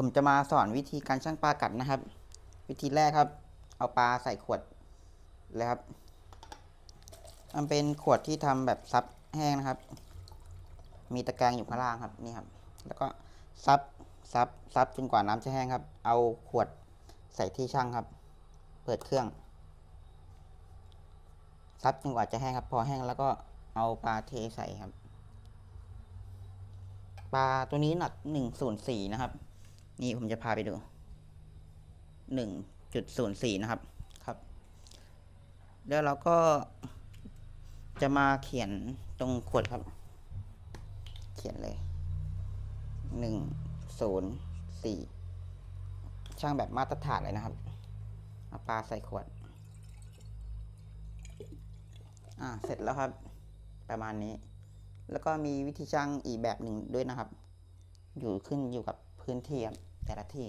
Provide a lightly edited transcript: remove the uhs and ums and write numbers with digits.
ผมจะมาสอนวิธีการชั่งปลากัดนะครับ วิธีแรกครับ เอาปลาใส่ขวดเลยครับ มันเป็นขวดที่ทำแบบซับแห้งนะครับ มีตะแกรงอยู่ข้างล่างครับนี่ครับ แล้วก็ซับจนกว่าน้ำจะแห้งครับ เอาขวดใส่ที่ชั่งครับ เปิดเครื่องซับจนกว่าจะแห้งครับ พอแห้งแล้วก็เอาปลาเทใส่ครับ ปลาตัวนี้หนัก104นะครับนี่ผมจะพาไปดู1.04นะครับครับแล้วเราก็จะมาเขียนตรงขวดครับเขียนเลย104ช่างแบบมาตรฐานเลยนะครับเอาปลาใส่ขวดเสร็จแล้วครับประมาณนี้แล้วก็มีวิธีช่างอีกแบบหนึ่งด้วยนะครับขึ้นอยู่กับพื้นที่แต่ละที่